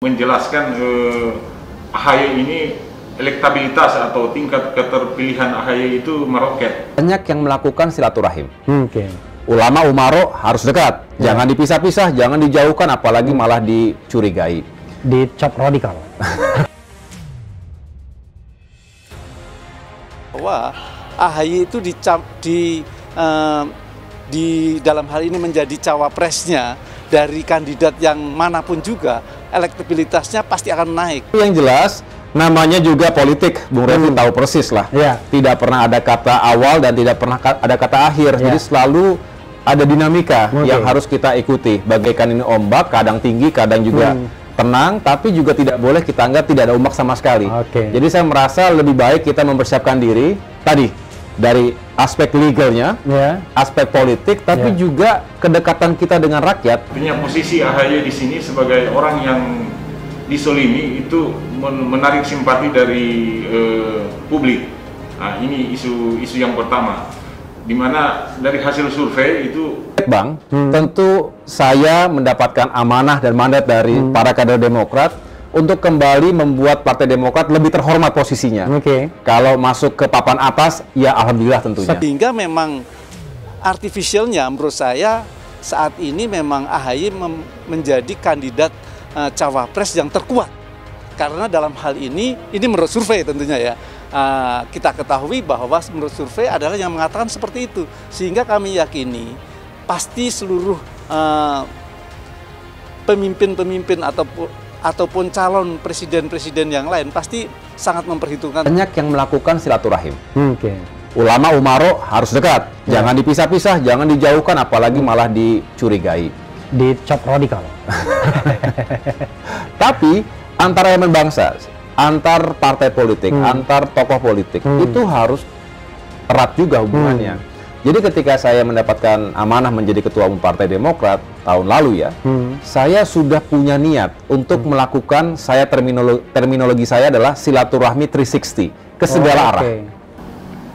menjelaskan AHY ini elektabilitas atau tingkat keterpilihan AHY itu meroket. Banyak yang melakukan silaturahim. Oke. Ulama umaro harus dekat, jangan dipisah-pisah, jangan dijauhkan, apalagi malah dicurigai. Dicap radikal. Bahwa AHY itu di dalam hal ini menjadi cawapresnya dari kandidat yang manapun juga, elektabilitasnya pasti akan naik. Yang jelas, namanya juga politik, Bung Refli tahu persis lah. Ya. Tidak pernah ada kata awal dan tidak pernah ada kata akhir. Jadi selalu ada dinamika yang harus kita ikuti. Bagaikan ini ombak, kadang tinggi, kadang juga tenang, tapi juga tidak boleh kita anggap tidak ada ombak sama sekali. Jadi saya merasa lebih baik kita mempersiapkan diri tadi dari aspek legalnya, aspek politik, tapi juga kedekatan kita dengan rakyat. Artinya posisi AHY di sini sebagai orang yang disolimi itu menarik simpati dari publik. Nah, ini isu yang pertama, di mana dari hasil survei itu, Bang, tentu saya mendapatkan amanah dan mandat dari para kader Demokrat untuk kembali membuat Partai Demokrat lebih terhormat posisinya. Kalau masuk ke papan atas, ya alhamdulillah tentunya. Sehingga memang artificialnya menurut saya saat ini memang AHY menjadi kandidat cawapres yang terkuat. Karena dalam hal ini menurut survei tentunya ya, kita ketahui bahwa menurut survei adalah yang mengatakan seperti itu. Sehingga kami yakini pasti seluruh pemimpin-pemimpin ataupun calon presiden-presiden yang lain pasti sangat memperhitungkan. Banyak yang melakukan silaturahim. Ulama umaro harus dekat, jangan dipisah-pisah, jangan dijauhkan, apalagi malah dicurigai. Dicap radikal. Tapi antar elemen bangsa, antar partai politik, antar tokoh politik itu harus erat juga hubungannya. Jadi ketika saya mendapatkan amanah menjadi ketua umum Partai Demokrat tahun lalu ya, saya sudah punya niat untuk melakukan, terminologi saya adalah silaturahmi 360 ke segala arah.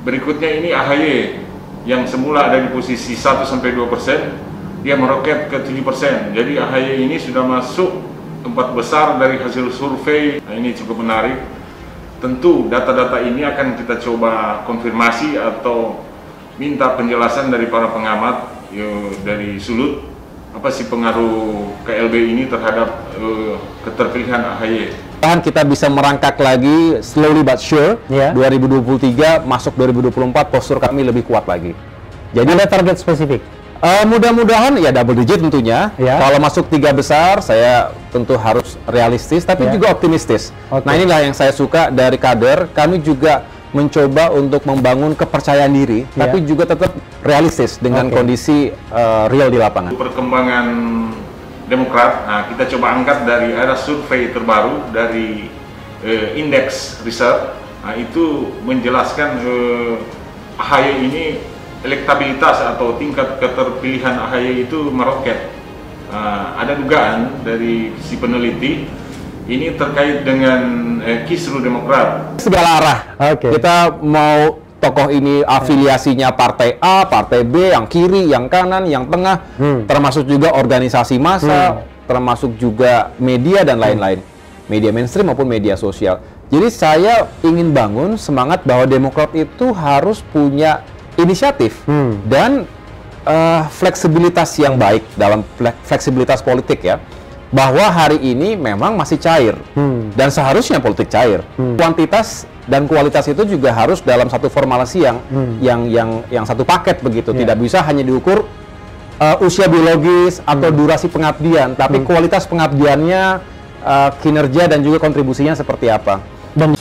berikutnya ini AHY yang semula ada di posisi 1-2%, dia meroket ke 7%. Jadi AHY ini sudah masuk 4 besar dari hasil survei. Nah, ini cukup menarik. Tentu data-data ini akan kita coba konfirmasi atau minta penjelasan dari para pengamat dari Sulut, apa sih pengaruh KLB ini terhadap keterpilihan AHY. Kita bisa merangkak lagi slowly but sure. 2023 masuk 2024 postur kami lebih kuat lagi. Jadi ada target spesifik? Mudah-mudahan ya double digit tentunya. Kalau masuk 3 besar saya tentu harus realistis tapi juga optimistis. Nah inilah yang saya suka dari kader. Kami juga mencoba untuk membangun kepercayaan diri, tapi juga tetap realistis dengan kondisi real di lapangan. Perkembangan Demokrat, nah kita coba angkat dari era survei terbaru dari Indeks Research. Nah itu menjelaskan AHY ini elektabilitas atau tingkat keterpilihan AHY itu meroket. Ada dugaan dari si peneliti ini terkait dengan kisru Demokrat. Segala arah. Kita mau tokoh ini afiliasinya partai A, partai B, yang kiri, yang kanan, yang tengah, termasuk juga organisasi massa, termasuk juga media dan lain-lain. Media mainstream maupun media sosial. Jadi saya ingin bangun semangat bahwa Demokrat itu harus punya inisiatif dan fleksibilitas yang baik dalam fleksibilitas politik ya. Bahwa hari ini memang masih cair dan seharusnya politik cair. Kuantitas dan kualitas itu juga harus dalam satu formulasi yang satu paket begitu. Tidak bisa hanya diukur usia biologis atau durasi pengabdian, tapi kualitas pengabdiannya, kinerja dan juga kontribusinya seperti apa. Dan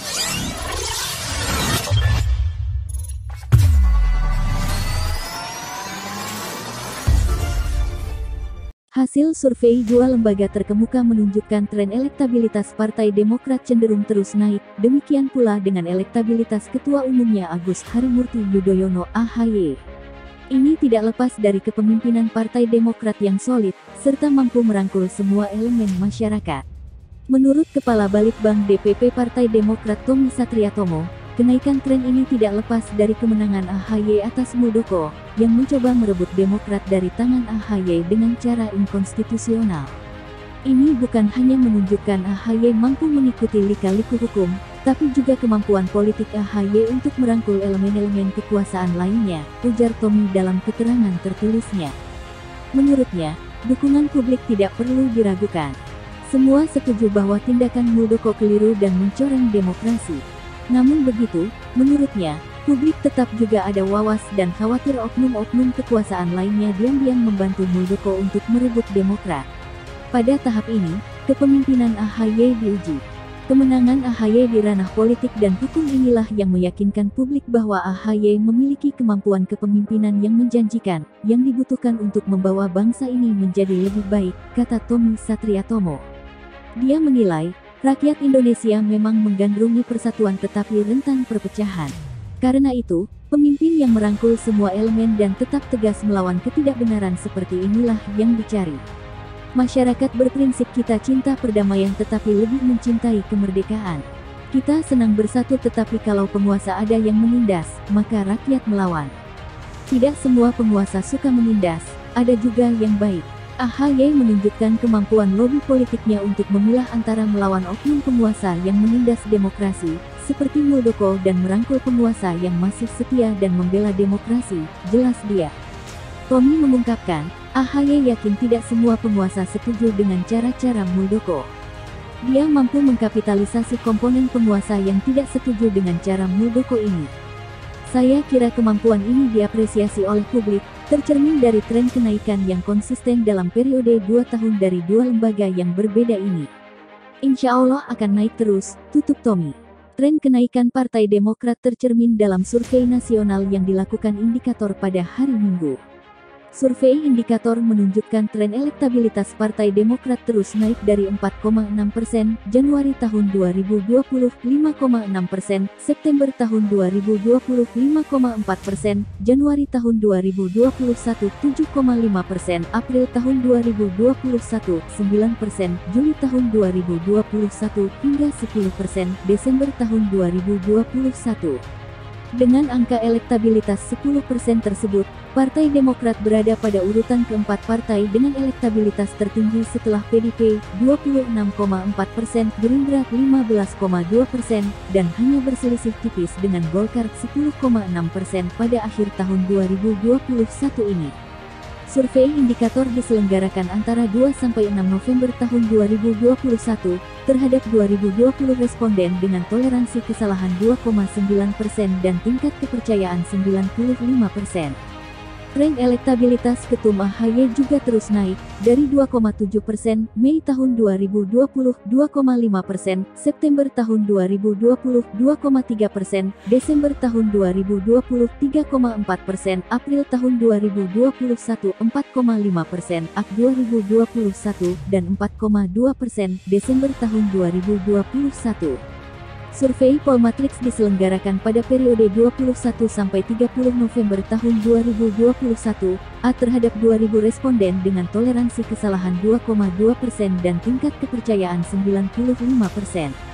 hasil survei dua lembaga terkemuka menunjukkan tren elektabilitas Partai Demokrat cenderung terus naik, demikian pula dengan elektabilitas Ketua Umumnya Agus Harimurti Yudhoyono (AHY). Ini tidak lepas dari kepemimpinan Partai Demokrat yang solid, serta mampu merangkul semua elemen masyarakat. Menurut Kepala Balitbang DPP Partai Demokrat Tommy Satriatomo, kenaikan tren ini tidak lepas dari kemenangan AHY atas Muldoko, yang mencoba merebut Demokrat dari tangan AHY dengan cara inkonstitusional. Ini bukan hanya menunjukkan AHY mampu mengikuti lika-liku hukum, tapi juga kemampuan politik AHY untuk merangkul elemen-elemen kekuasaan lainnya, ujar Tommy dalam keterangan tertulisnya. Menurutnya, dukungan publik tidak perlu diragukan. Semua setuju bahwa tindakan Muldoko keliru dan mencoreng demokrasi. Namun begitu, menurutnya, publik tetap juga ada wawas dan khawatir oknum-oknum kekuasaan lainnya diam-diam membantu Muldoko untuk merebut Demokrat. Pada tahap ini, kepemimpinan AHY diuji. Kemenangan AHY di ranah politik dan hukum inilah yang meyakinkan publik bahwa AHY memiliki kemampuan kepemimpinan yang menjanjikan, yang dibutuhkan untuk membawa bangsa ini menjadi lebih baik, kata Tommy Satriatomo. Dia menilai, rakyat Indonesia memang menggandrungi persatuan tetapi rentan perpecahan. Karena itu, pemimpin yang merangkul semua elemen dan tetap tegas melawan ketidakbenaran seperti inilah yang dicari. Masyarakat berprinsip kita cinta perdamaian tetapi lebih mencintai kemerdekaan. Kita senang bersatu tetapi kalau penguasa ada yang menindas, maka rakyat melawan. Tidak semua penguasa suka menindas, ada juga yang baik. AHY menunjukkan kemampuan lobi politiknya untuk memilah antara melawan oknum penguasa yang menindas demokrasi, seperti Muldoko dan merangkul penguasa yang masih setia dan membela demokrasi, jelas dia. Tommy mengungkapkan, AHY yakin tidak semua penguasa setuju dengan cara-cara Muldoko. Dia mampu mengkapitalisasi komponen penguasa yang tidak setuju dengan cara Muldoko ini. Saya kira kemampuan ini diapresiasi oleh publik, tercermin dari tren kenaikan yang konsisten dalam periode 2 tahun dari dua lembaga yang berbeda ini. Insya Allah akan naik terus, tutup Tommy. Tren kenaikan Partai Demokrat tercermin dalam survei nasional yang dilakukan Indikator pada hari Minggu. Survei Indikator menunjukkan tren elektabilitas Partai Demokrat terus naik dari 4,6% Januari tahun 2020, 5,6% September tahun 2020, 5,4% Januari tahun 2021, 7,5% April tahun 2021, 9%, Juli tahun 2021, hingga 10% Desember tahun 2021. Dengan angka elektabilitas 10% tersebut, Partai Demokrat berada pada urutan keempat partai dengan elektabilitas tertinggi setelah PDIP 26,4%, Gerindra 15,2%, dan hanya berselisih tipis dengan Golkar 10,6% pada akhir tahun 2021 ini. Survei Indikator diselenggarakan antara 2-6 November tahun 2021, terhadap 2020 responden dengan toleransi kesalahan 2,9% dan tingkat kepercayaan 95%. Tren elektabilitas Ketum AHY juga terus naik, dari 2,7% Mei tahun 2020, 2,5% September tahun 2020, 2,3%, Desember tahun 2020, 3,4%, April tahun 2021, 4,5%, AK 2021, dan 4,2% Desember tahun 2021. Survei Polmatrix diselenggarakan pada periode 21-30 November tahun 2021, A terhadap 2000 responden dengan toleransi kesalahan 2,2% dan tingkat kepercayaan 95%.